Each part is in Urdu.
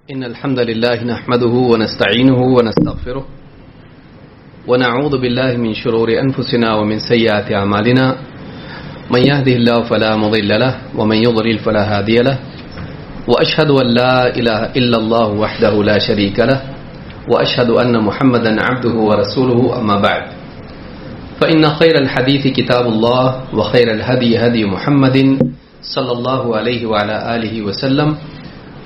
إن الحمد لله نحمده ونستعينه ونستغفره ونعوذ بالله من شرور أنفسنا ومن سيئات أعمالنا من يهده الله فلا مضل له ومن يضلل فلا هادي له وأشهد أن لا إله إلا الله وحده لا شريك له وأشهد أن محمدا عبده ورسوله أما بعد فإن خير الحديث كتاب الله وخير الهدي هدي محمد صلى الله عليه وعلى آله وسلم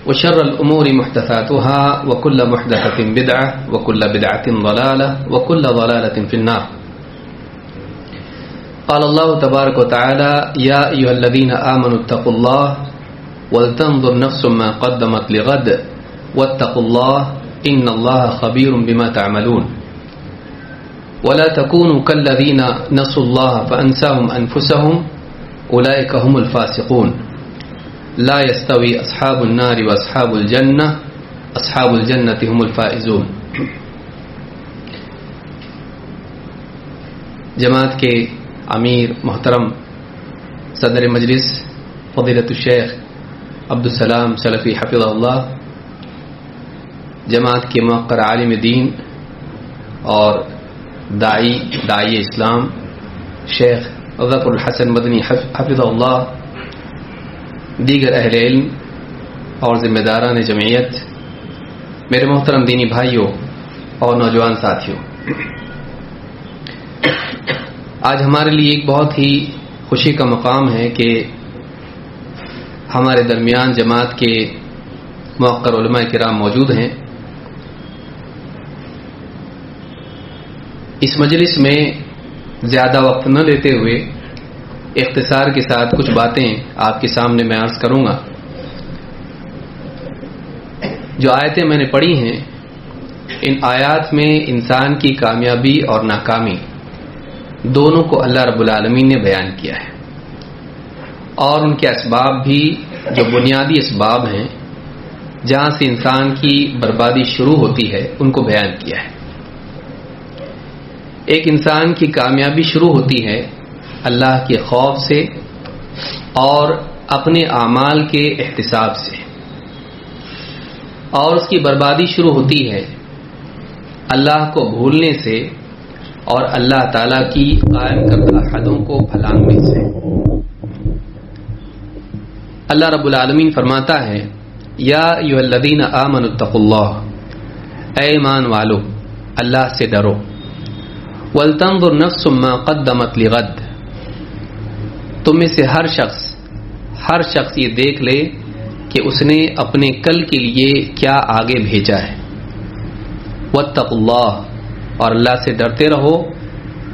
وشر الأمور محدثاتها وكل محدثة بدعة وكل بدعة ضلالة وكل ضلالة في النار. قال الله تبارك وتعالى يا أيها الذين آمنوا اتقوا الله ولتنظر نفس ما قدمت لغد واتقوا الله إن الله خبير بما تعملون ولا تكونوا كالذين نسوا الله فأنساهم أنفسهم أولئك هم الفاسقون لا يستوي أصحاب النار وأصحاب الجنة أصحاب الجنة هم الفائزون. جماعت کے امیر محترم صدر مجلس فضیلۃ الشیخ عبدالسلام سلفی حفظہ اللہ، جماعت کے موقر عالم دین اور داعی اسلام شیخ ظفر الحسن مدنی حفظہ اللہ، دیگر اہل علم اور ذمہ داران جمعیت، میرے محترم دینی بھائیوں اور نوجوان ساتھیوں، آج ہمارے لیے ایک بہت ہی خوشی کا مقام ہے کہ ہمارے درمیان جماعت کے موقر علماء کرام موجود ہیں. اس مجلس میں زیادہ وقت نہ لیتے ہوئے اختصار کے ساتھ کچھ باتیں آپ کے سامنے میں عرض کروں گا. جو آیتیں میں نے پڑھی ہیں، ان آیات میں انسان کی کامیابی اور ناکامی دونوں کو اللہ رب العالمین نے بیان کیا ہے، اور ان کے اسباب بھی جو بنیادی اسباب ہیں جہاں سے انسان کی بربادی شروع ہوتی ہے ان کو بیان کیا ہے. ایک انسان کی کامیابی شروع ہوتی ہے اللہ کے خوف سے اور اپنے اعمال کے احتساب سے، اور اس کی بربادی شروع ہوتی ہے اللہ کو بھولنے سے اور اللہ تعالیٰ کی قائم کردہ حدوں کو پھلانگنے سے. اللہ رب العالمین فرماتا ہے یا ایھا الذین آمنوا اتقوا اللہ، اے ایمان والو اللہ سے ڈرو، ولتنظر نفس ما قدمت لغد، تم میں سے ہر شخص یہ دیکھ لے کہ اس نے اپنے کل کے لیے کیا آگے بھیجا ہے. واتقوا اللہ، اور اللہ سے ڈرتے رہو،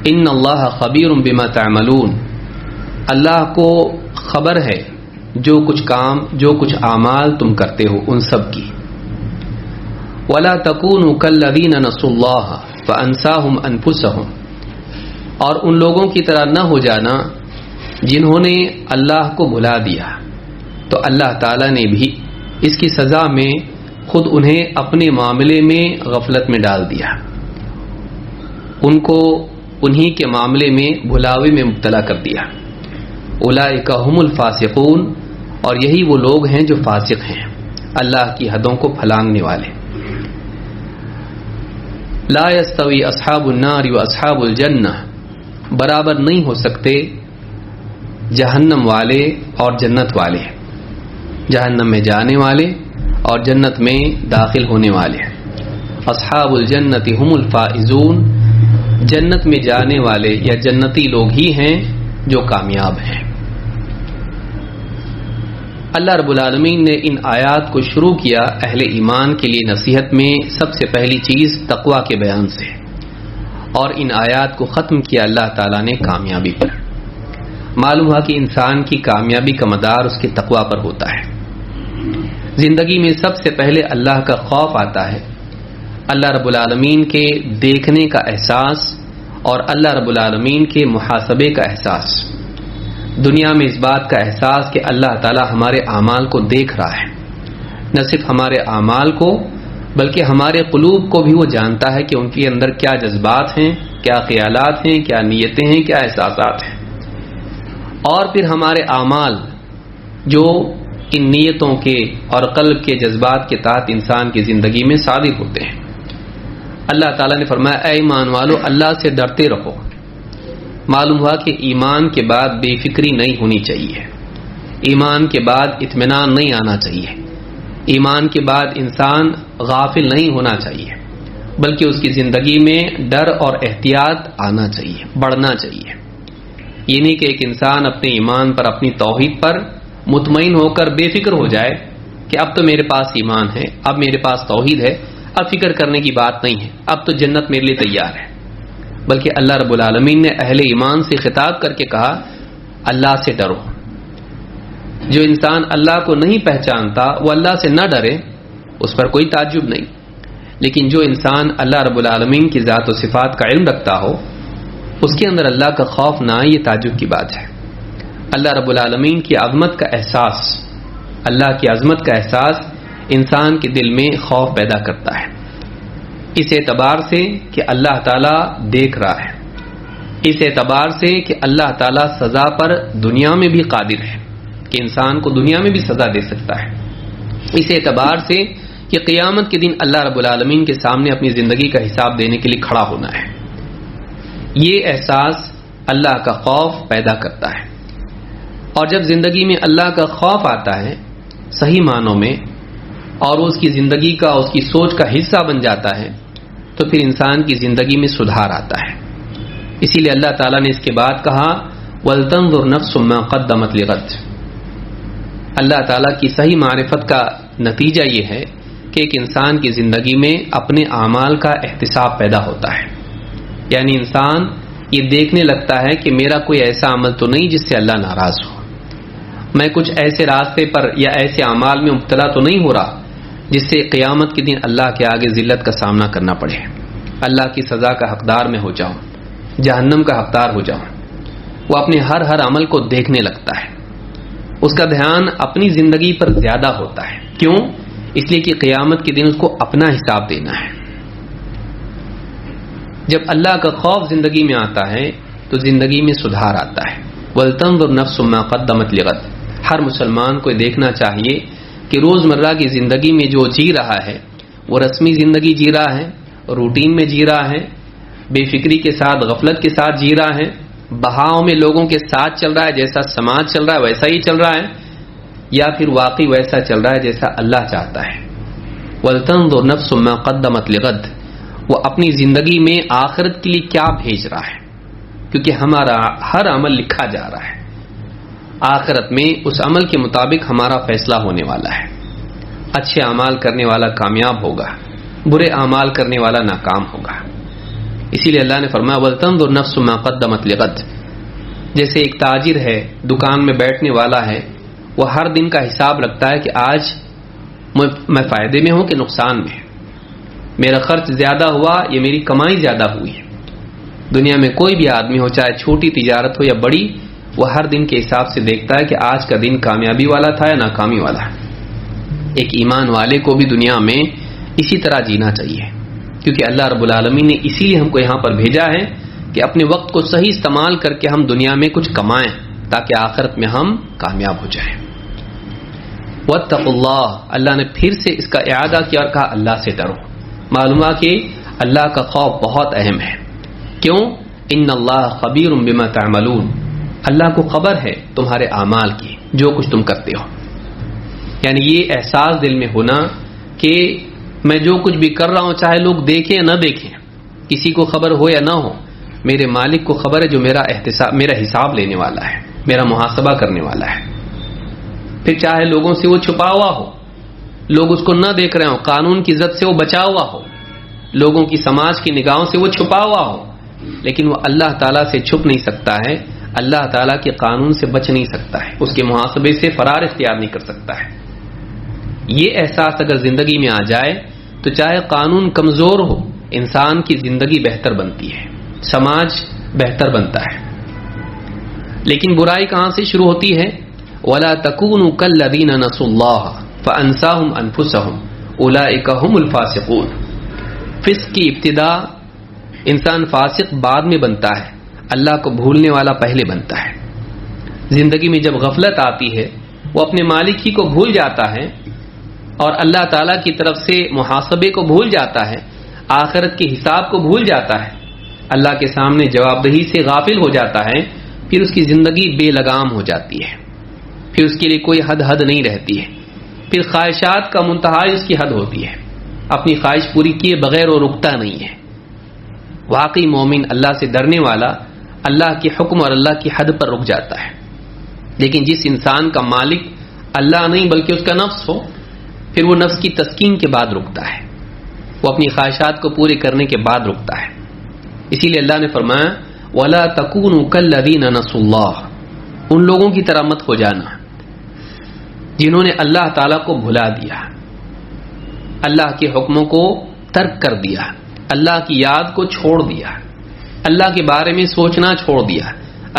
ان اللہ خبیر بما تعملون، اللہ کو خبر ہے جو کچھ اعمال تم کرتے ہو ان سب کی. ولا تکونوا کالذین نسوا اللہ فانساہم انفسہم، اور ان لوگوں کی طرح نہ ہو جانا جنہوں نے اللہ کو بھلا دیا تو اللہ تعالیٰ نے بھی اس کی سزا میں خود انہیں اپنے معاملے میں غفلت میں ڈال دیا، ان کو انہی کے معاملے میں بھلاوے میں مبتلا کر دیا. اولئک هم الفاسقون، اور یہی وہ لوگ ہیں جو فاسق ہیں، اللہ کی حدوں کو پھلانگنے والے. لا یستوی اصحاب النار و اصحاب الجنہ، برابر نہیں ہو سکتے جہنم والے اور جنت والے، جہنم میں جانے والے اور جنت میں داخل ہونے والے. اصحاب الجنت هم الفائزون، جنت میں جانے والے یا جنتی لوگ ہی ہیں جو کامیاب ہیں. اللہ رب العالمین نے ان آیات کو شروع کیا اہل ایمان کے لیے نصیحت میں سب سے پہلی چیز تقوی کے بیان سے، اور ان آیات کو ختم کیا اللہ تعالیٰ نے کامیابی پر. معلوم ہوا کہ انسان کی کامیابی کا مدار اس کے تقوی پر ہوتا ہے. زندگی میں سب سے پہلے اللہ کا خوف آتا ہے، اللہ رب العالمین کے دیکھنے کا احساس اور اللہ رب العالمین کے محاسبے کا احساس. دنیا میں اس بات کا احساس کہ اللہ تعالیٰ ہمارے اعمال کو دیکھ رہا ہے، نہ صرف ہمارے اعمال کو بلکہ ہمارے قلوب کو بھی وہ جانتا ہے کہ ان کے اندر کیا جذبات ہیں، کیا خیالات ہیں، کیا نیتیں ہیں، کیا احساسات ہیں. اور پھر ہمارے اعمال جو ان نیتوں کے اور قلب کے جذبات کے تحت انسان کی زندگی میں صادر ہوتے ہیں۔ اللہ تعالیٰ نے فرمایا اے ایمان والو اللہ سے ڈرتے رہو۔ معلوم ہوا کہ ایمان کے بعد بے فکری نہیں ہونی چاہیے، ایمان کے بعد اطمینان نہیں آنا چاہیے، ایمان کے بعد انسان غافل نہیں ہونا چاہیے، بلکہ اس کی زندگی میں ڈر اور احتیاط آنا چاہیے، بڑھنا چاہیے۔ یہ نہیں کہ ایک انسان اپنے ایمان پر، اپنی توحید پر مطمئن ہو کر بے فکر ہو جائے کہ اب تو میرے پاس ایمان ہے، اب میرے پاس توحید ہے، اب فکر کرنے کی بات نہیں ہے، اب تو جنت میرے لیے تیار ہے۔ بلکہ اللہ رب العالمین نے اہل ایمان سے خطاب کر کے کہا اللہ سے ڈرو۔ جو انسان اللہ کو نہیں پہچانتا وہ اللہ سے نہ ڈرے، اس پر کوئی تعجب نہیں، لیکن جو انسان اللہ رب العالمین کی ذات و صفات کا علم رکھتا ہو اس کے اندر اللہ کا خوف نہ آئے، یہ تعجب کی بات ہے۔ اللہ رب العالمین کی عظمت کا احساس، اللہ کی عظمت کا احساس انسان کے دل میں خوف پیدا کرتا ہے، اس اعتبار سے کہ اللہ تعالیٰ دیکھ رہا ہے، اس اعتبار سے کہ اللہ تعالیٰ سزا پر دنیا میں بھی قادر ہے کہ انسان کو دنیا میں بھی سزا دے سکتا ہے، اس اعتبار سے کہ قیامت کے دن اللہ رب العالمین کے سامنے اپنی زندگی کا حساب دینے کے لیے کھڑا ہونا ہے۔ یہ احساس اللہ کا خوف پیدا کرتا ہے، اور جب زندگی میں اللہ کا خوف آتا ہے صحیح معنوں میں اور اس کی زندگی کا، اس کی سوچ کا حصہ بن جاتا ہے تو پھر انسان کی زندگی میں سدھار آتا ہے۔ اسی لیے اللہ تعالیٰ نے اس کے بعد کہا وَلْتَنظُرْ نَفْسٌ مَّا قَدَّمَتْ لِغَدٍ۔ اللہ تعالیٰ کی صحیح معرفت کا نتیجہ یہ ہے کہ ایک انسان کی زندگی میں اپنے اعمال کا احتساب پیدا ہوتا ہے، یعنی انسان یہ دیکھنے لگتا ہے کہ میرا کوئی ایسا عمل تو نہیں جس سے اللہ ناراض ہو، میں کچھ ایسے راستے پر یا ایسے اعمال میں مبتلا تو نہیں ہو رہا جس سے قیامت کے دن اللہ کے آگے ذلت کا سامنا کرنا پڑے، اللہ کی سزا کا حقدار میں ہو جاؤں، جہنم کا حقدار ہو جاؤں۔ وہ اپنے ہر عمل کو دیکھنے لگتا ہے، اس کا دھیان اپنی زندگی پر زیادہ ہوتا ہے۔ کیوں؟ اس لیے کہ قیامت کے دن اس کو اپنا حساب دینا ہے۔ جب اللہ کا خوف زندگی میں آتا ہے تو زندگی میں سدھار آتا ہے۔ وَلْتَنظُرْ نَفْسٌ مَّا قَدَّمَتْ لِغَدٍ۔ ہر مسلمان کو دیکھنا چاہیے کہ روزمرہ کی زندگی میں جو جی رہا ہے وہ رسمی زندگی جی رہا ہے، روٹین میں جی رہا ہے، بے فکری کے ساتھ، غفلت کے ساتھ جی رہا ہے، بہاؤ میں لوگوں کے ساتھ چل رہا ہے، جیسا سماج چل رہا ہے ویسا ہی چل رہا ہے، یا پھر واقعی ویسا چل رہا ہے جیسا اللہ چاہتا ہے۔ وَلْتَنظُرْ نَفْسٌ مَّا قَدَّمَتْ لِغَدٍ۔ وہ اپنی زندگی میں آخرت کے لیے کیا بھیج رہا ہے، کیونکہ ہمارا ہر عمل لکھا جا رہا ہے، آخرت میں اس عمل کے مطابق ہمارا فیصلہ ہونے والا ہے۔ اچھے اعمال کرنے والا کامیاب ہوگا، برے اعمال کرنے والا ناکام ہوگا۔ اسی لیے اللہ نے فرمایا وَلْتَنظُرْ نَفْسٌ مَّا قَدَّمَتْ لِغَدٍ۔ جیسے ایک تاجر ہے، دکان میں بیٹھنے والا ہے، وہ ہر دن کا حساب رکھتا ہے کہ آج میں فائدے میں ہوں کہ نقصان میں، میرا خرچ زیادہ ہوا یا میری کمائی زیادہ ہوئی ہے۔ دنیا میں کوئی بھی آدمی ہو، چاہے چھوٹی تجارت ہو یا بڑی، وہ ہر دن کے حساب سے دیکھتا ہے کہ آج کا دن کامیابی والا تھا یا ناکامی والا۔ ایک ایمان والے کو بھی دنیا میں اسی طرح جینا چاہیے، کیونکہ اللہ رب العالمین نے اسی لیے ہم کو یہاں پر بھیجا ہے کہ اپنے وقت کو صحیح استعمال کر کے ہم دنیا میں کچھ کمائیں تاکہ آخرت میں ہم کامیاب ہو جائیں۔ واتقوا اللہ، اللہ نے پھر سے اس کا اعادہ کیا اور کہا اللہ سے ڈرو۔ معلوم ہے کہ اللہ کا خوف بہت اہم ہے۔ کیوں؟ ان اللہ خبیر بما تعملون، اللہ کو خبر ہے تمہارے اعمال کی، جو کچھ تم کرتے ہو۔ یعنی یہ احساس دل میں ہونا کہ میں جو کچھ بھی کر رہا ہوں، چاہے لوگ دیکھیں یا نہ دیکھیں، کسی کو خبر ہو یا نہ ہو، میرے مالک کو خبر ہے جو میرا حساب لینے والا ہے، میرا محاسبہ کرنے والا ہے۔ پھر چاہے لوگوں سے وہ چھپا ہوا ہو، لوگ اس کو نہ دیکھ رہے ہوں، قانون کی زد سے وہ بچا ہوا ہو، لوگوں کی سماج کی نگاہوں سے وہ چھپا ہوا ہو، لیکن وہ اللہ تعالیٰ سے چھپ نہیں سکتا ہے، اللہ تعالیٰ کے قانون سے بچ نہیں سکتا ہے، اس کے محاسبے سے فرار اختیار نہیں کر سکتا ہے۔ یہ احساس اگر زندگی میں آ جائے تو چاہے قانون کمزور ہو، انسان کی زندگی بہتر بنتی ہے، سماج بہتر بنتا ہے۔ لیکن برائی کہاں سے شروع ہوتی ہے؟ وَلَا تَكُونُوا كَالَّذِينَ نَسُوا اللَّهَ فَأَنسَاهُمْ أَنفُسَهُمْ أُولَئِكَ هُمُ الْفَاسِقُونَ۔ فسق کی ابتدا، انسان فاسق بعد میں بنتا ہے، اللہ کو بھولنے والا پہلے بنتا ہے۔ زندگی میں جب غفلت آتی ہے وہ اپنے مالک ہی کو بھول جاتا ہے اور اللہ تعالیٰ کی طرف سے محاسبے کو بھول جاتا ہے، آخرت کے حساب کو بھول جاتا ہے، اللہ کے سامنے جواب دہی سے غافل ہو جاتا ہے، پھر اس کی زندگی بے لگام ہو جاتی ہے، پھر اس کے لیے کوئی حد نہیں رہتی ہے، پھر خواہشات کا منتہا اس کی حد ہوتی ہے، اپنی خواہش پوری کیے بغیر وہ رکتا نہیں ہے۔ واقعی مومن اللہ سے ڈرنے والا اللہ کے حکم اور اللہ کی حد پر رک جاتا ہے، لیکن جس انسان کا مالک اللہ نہیں بلکہ اس کا نفس ہو، پھر وہ نفس کی تسکین کے بعد رکتا ہے، وہ اپنی خواہشات کو پورے کرنے کے بعد رکتا ہے۔ اسی لیے اللہ نے فرمایا وَلَا تَكُونُوا كَالَّذِينَ نَسُوا اللَّهَ، ان لوگوں کی طرح مت ہو جانا جنہوں نے اللہ تعالیٰ کو بھلا دیا، اللہ کے حکموں کو ترک کر دیا، اللہ کی یاد کو چھوڑ دیا، اللہ کے بارے میں سوچنا چھوڑ دیا،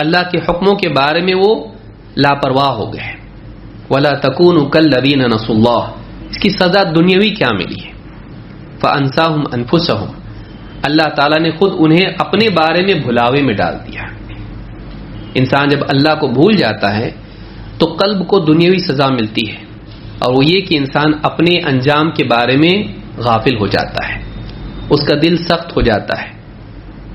اللہ کے حکموں کے بارے میں وہ لاپرواہ ہو گئے۔ وَلَا تَكُونُوا كَالَّذِينَ نَسُوا اللَّهَ، اس کی سزا دنیاوی کیا ملی ہے؟ فَأَنسَاهُمْ أَنفُسَهُمْ، اللہ تعالیٰ نے خود انہیں اپنے بارے میں بھلاوے میں ڈال دیا۔ انسان جب اللہ کو بھول جاتا ہے تو قلب کو دنیاوی سزا ملتی ہے، اور وہ یہ کہ انسان اپنے انجام کے بارے میں غافل ہو جاتا ہے، اس کا دل سخت ہو جاتا ہے،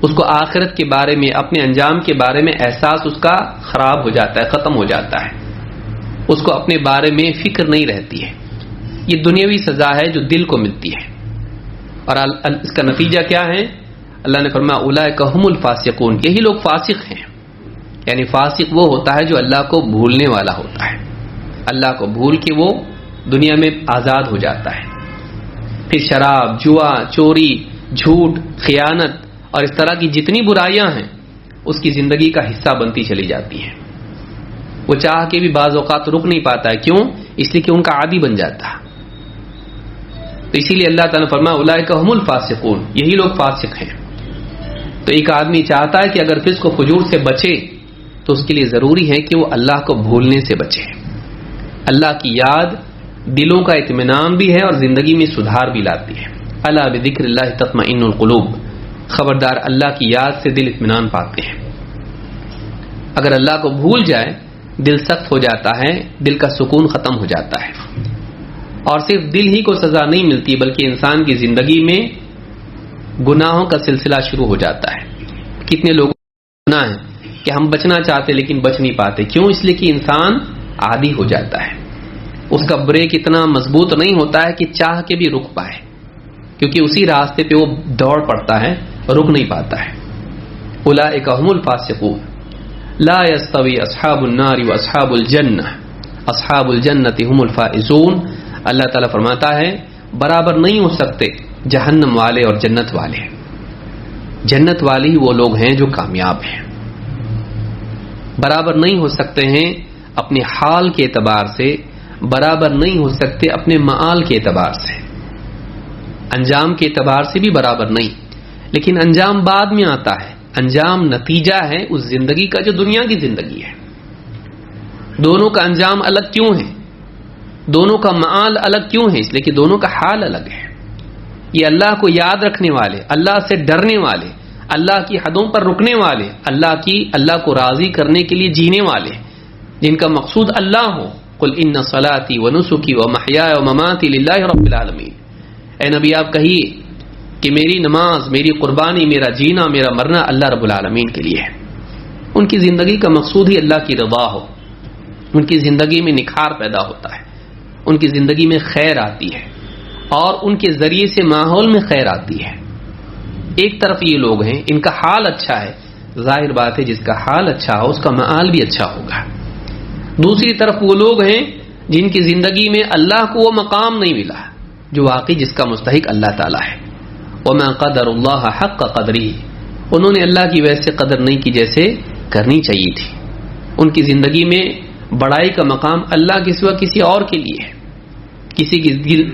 اس کو آخرت کے بارے میں اپنے انجام کے بارے میں احساس اس کا خراب ہو جاتا ہے، ختم ہو جاتا ہے، اس کو اپنے بارے میں فکر نہیں رہتی ہے۔ یہ دنیاوی سزا ہے جو دل کو ملتی ہے، اور اس کا نتیجہ کیا ہے؟ اللہ نے فرمایا اولئک هم الفاسقون، یہی لوگ فاسق ہیں، یعنی فاسق وہ ہوتا ہے جو اللہ کو بھولنے والا ہوتا ہے، اللہ کو بھول کے وہ دنیا میں آزاد ہو جاتا ہے، پھر شراب، جوا، چوری، جھوٹ، خیانت اور اس طرح کی جتنی برائیاں ہیں اس کی زندگی کا حصہ بنتی چلی جاتی ہیں۔ وہ چاہ کے بھی بعض اوقات رک نہیں پاتا ہے، کیوں؟ اس لیے کہ ان کا عادی بن جاتا ہے۔ تو اسی لیے اللہ تعالیٰ نے فرمایا اولئک هم الفاسقون، یہی لوگ فاسق ہیں۔ تو ایک آدمی چاہتا ہے کہ اگر فسق و فجور سے بچے تو اس کے لیے ضروری ہے کہ وہ اللہ کو بھولنے سے بچے۔ اللہ کی یاد دلوں کا اطمینان بھی ہے اور زندگی میں سدھار بھی لاتی ہے۔ الا بذکر اللہ تطمئن القلوب، خبردار اللہ کی یاد سے دل اطمینان پاتے ہیں۔ اگر اللہ کو بھول جائے دل سخت ہو جاتا ہے، دل کا سکون ختم ہو جاتا ہے، اور صرف دل ہی کو سزا نہیں ملتی بلکہ انسان کی زندگی میں گناہوں کا سلسلہ شروع ہو جاتا ہے۔ کتنے لوگوں کو گناہ ہے کہ ہم بچنا چاہتے لیکن بچ نہیں پاتے، کیوں؟ اس لیے کہ انسان عادی ہو جاتا ہے، اس کا بریک اتنا مضبوط نہیں ہوتا ہے کہ چاہ کے بھی رک پائے، کیونکہ اسی راستے پہ وہ دوڑ پڑتا ہے، رک نہیں پاتا ہے۔ اولئک هم الفاسقون لا يستوي اصحاب النار واصحاب الجنہ اصحاب الجنۃ هم الفائزون، اللہ تعالیٰ فرماتا ہے برابر نہیں ہو سکتے جہنم والے اور جنت والے، جنت والے ہی وہ لوگ ہیں جو کامیاب ہیں، برابر نہیں ہو سکتے ہیں اپنے حال کے اعتبار سے، برابر نہیں ہو سکتے اپنے معال کے اعتبار سے، انجام کے اعتبار سے بھی برابر نہیں، لیکن انجام بعد میں آتا ہے، انجام نتیجہ ہے اس زندگی کا جو دنیا کی زندگی ہے۔ دونوں کا انجام الگ کیوں ہے؟ دونوں کا معال الگ کیوں ہے؟ اس لیے کہ دونوں کا حال الگ ہے۔ یہ اللہ کو یاد رکھنے والے، اللہ سے ڈرنے والے، اللہ کی حدوں پر رکنے والے، اللہ کو راضی کرنے کے لیے جینے والے، جن کا مقصود اللہ ہو۔ قل ان صلاتی ونسکی ومحیای ومماتی للہ رب العالمین، اے نبی آپ کہیے کہ میری نماز، میری قربانی، میرا جینا، میرا مرنا اللہ رب العالمین کے لیے ہے۔ ان کی زندگی کا مقصود ہی اللہ کی رضا ہو، ان کی زندگی میں نکھار پیدا ہوتا ہے، ان کی زندگی میں خیر آتی ہے، اور ان کے ذریعے سے ماحول میں خیر آتی ہے۔ ایک طرف یہ لوگ ہیں ان کا حال اچھا ہے، ظاہر بات ہے جس کا حال اچھا ہو اس کا معال بھی اچھا ہوگا۔ دوسری طرف وہ لوگ ہیں جن کی زندگی میں اللہ کو وہ مقام نہیں ملا جو واقعی جس کا مستحق اللہ تعالیٰ ہے۔ وما قدر اللہ حق قدری، انہوں نے اللہ کی ویسے قدر نہیں کی جیسے کرنی چاہیے تھی۔ ان کی زندگی میں بڑائی کا مقام اللہ کے سوا کسی اور کے لیے ہے۔ کسی کے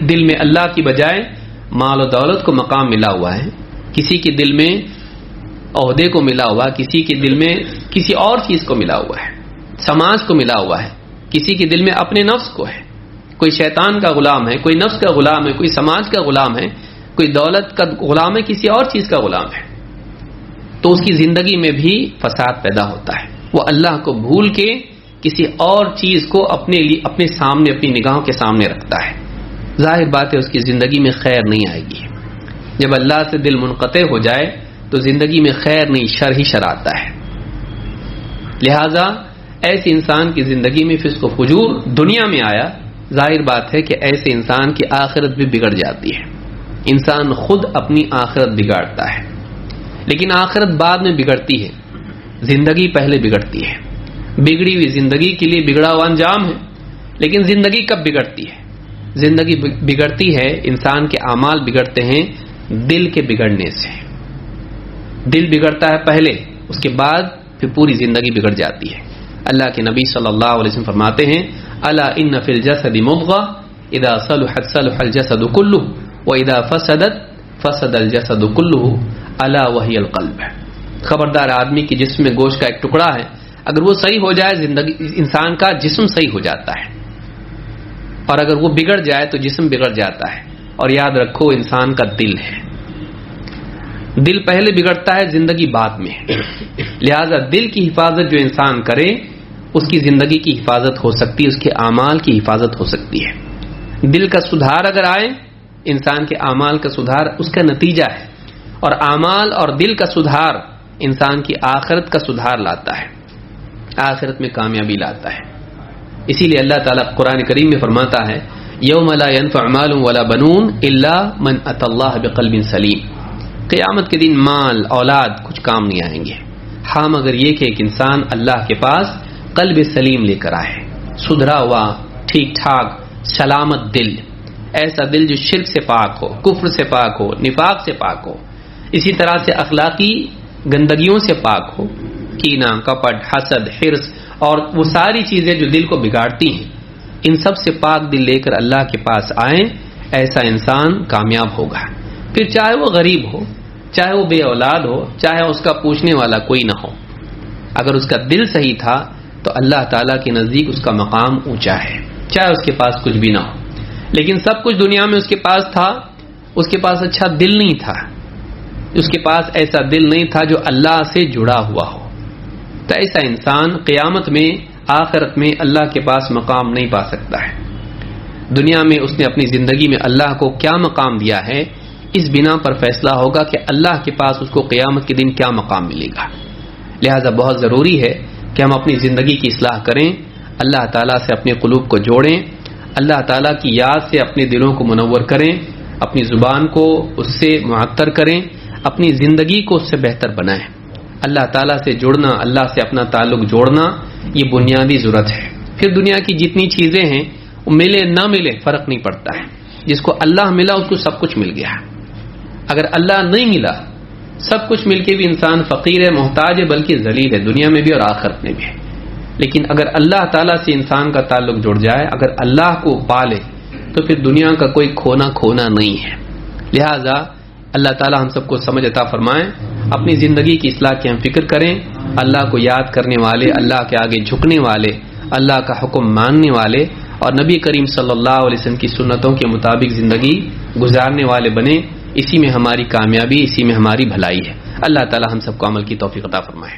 دل میں اللہ کی بجائے مال و دولت کو مقام ملا ہوا ہے، کسی کے دل میں عہدے کو ملا ہوا ہے، کسی کے دل میں کسی اور چیز کو ملا ہوا ہے، سماج کو ملا ہوا ہے، کسی کے دل میں اپنے نفس کو ہے، کوئی شیطان کا غلام ہے، کوئی نفس کا غلام ہے، کوئی سماج کا غلام ہے، کوئی دولت کا غلام ہے، کسی اور چیز کا غلام ہے، تو اس کی زندگی میں بھی فساد پیدا ہوتا ہے۔ وہ اللہ کو بھول کے کسی اور چیز کو اپنے سامنے، اپنی نگاہوں کے سامنے رکھتا ہے، ظاہر بات ہے اس کی زندگی میں خیر نہیں آئے گی۔ جب اللہ سے دل منقطع ہو جائے تو زندگی میں خیر نہیں، شر ہی شر آتا ہے۔ لہذا ایسے انسان کی زندگی میں فسق و فجور دنیا میں آیا، ظاہر بات ہے کہ ایسے انسان کی آخرت بھی بگڑ جاتی ہے۔ انسان خود اپنی آخرت بگاڑتا ہے، لیکن آخرت بعد میں بگڑتی ہے، زندگی پہلے بگڑتی ہے۔ بگڑی ہوئی زندگی کے لیے بگڑا ہوا انجام ہے، لیکن زندگی کب بگڑتی ہے؟ زندگی بگڑتی ہے، انسان کے اعمال بگڑتے ہیں دل کے بگڑنے سے۔ دل بگڑتا ہے پہلے، اس کے بعد پھر پوری زندگی بگڑ جاتی ہے۔ اللہ کے نبی صلی اللہ علیہ وسلم فرماتے ہیں الا ان فی الجسد مضغہ اذا صلحت صلح الجسد كله واذا فسدت فسد الجسد كله الا وهي القلب۔ خبردار، آدمی کے جسم میں گوشت کا ایک ٹکڑا ہے، اگر وہ صحیح ہو جائے زندگی انسان کا جسم صحیح ہو جاتا ہے، اور اگر وہ بگڑ جائے تو جسم بگڑ جاتا ہے۔ اور یاد رکھو انسان کا دل ہے، دل پہلے بگڑتا ہے، زندگی بعد میں ہے۔ لہذا دل کی حفاظت جو انسان کرے اس کی زندگی کی حفاظت ہو سکتی ہے، اس کے اعمال کی حفاظت ہو سکتی ہے۔ دل کا سدھار اگر آئے، انسان کے اعمال کا سدھار اس کا نتیجہ ہے، اور اعمال اور دل کا سدھار انسان کی آخرت کا سدھار لاتا ہے، آخرت میں کامیابی لاتا ہے۔ اسی لیے اللہ تعالیٰ قرآن کریم میں فرماتا ہے یوم لا ينفع مال ولا بنون الا من اتى الله بقلب سلیم۔ قیامت کے دن مال اولاد کچھ کام نہیں آئیں گے، ہاں مگر یہ کہ ایک انسان اللہ کے پاس قلب سلیم لے کر آئے، سدھرا ہوا، ٹھیک ٹھاک سلامت دل، ایسا دل جو شرک سے پاک ہو، کفر سے پاک ہو، نفاق سے پاک ہو، اسی طرح سے اخلاقی گندگیوں سے پاک ہو، کینہ، کپٹ، حسد، حرص اور وہ ساری چیزیں جو دل کو بگاڑتی ہیں، ان سب سے پاک دل لے کر اللہ کے پاس آئیں، ایسا انسان کامیاب ہوگا۔ پھر چاہے وہ غریب ہو، چاہے وہ بے اولاد ہو، چاہے اس کا پوچھنے والا کوئی نہ ہو، اگر اس کا دل صحیح تھا تو اللہ تعالیٰ کے نزدیک اس کا مقام اونچا ہے، چاہے اس کے پاس کچھ بھی نہ ہو۔ لیکن سب کچھ دنیا میں اس کے پاس تھا، اس کے پاس اچھا دل نہیں تھا، اس کے پاس ایسا دل نہیں تھا جو اللہ سے جڑا ہوا ہو، تو ایسا انسان قیامت میں، آخرت میں اللہ کے پاس مقام نہیں پا سکتا ہے۔ دنیا میں اس نے اپنی زندگی میں اللہ کو کیا مقام دیا ہے، اس بنا پر فیصلہ ہوگا کہ اللہ کے پاس اس کو قیامت کے دن کیا مقام ملے گا۔ لہذا بہت ضروری ہے کہ ہم اپنی زندگی کی اصلاح کریں، اللہ تعالیٰ سے اپنے قلوب کو جوڑیں، اللہ تعالیٰ کی یاد سے اپنے دلوں کو منور کریں، اپنی زبان کو اس سے معطر کریں، اپنی زندگی کو اس سے بہتر بنائیں۔ اللہ تعالیٰ سے جڑنا، اللہ سے اپنا تعلق جوڑنا، یہ بنیادی ضرورت ہے۔ پھر دنیا کی جتنی چیزیں ہیں وہ ملے نہ ملے فرق نہیں پڑتا ہے، جس کو اللہ ملا اس کو سب کچھ مل گیا۔ اگر اللہ نہیں ملا، سب کچھ مل کے بھی انسان فقیر ہے، محتاج ہے، بلکہ ذلیل ہے، دنیا میں بھی اور آخرت میں بھی ہے۔ لیکن اگر اللہ تعالیٰ سے انسان کا تعلق جڑ جائے، اگر اللہ کو پالے، تو پھر دنیا کا کوئی کھونا نہیں ہے۔ لہذا اللہ تعالیٰ ہم سب کو سمجھ عطا فرمائیں، اپنی زندگی کی اصلاح کی ہم فکر کریں، اللہ کو یاد کرنے والے، اللہ کے آگے جھکنے والے، اللہ کا حکم ماننے والے اور نبی کریم صلی اللہ علیہ وسلم کی سنتوں کے مطابق زندگی گزارنے والے بنیں۔ اسی میں ہماری کامیابی، اسی میں ہماری بھلائی ہے۔ اللہ تعالیٰ ہم سب کو عمل کی توفیق عطا فرمائے۔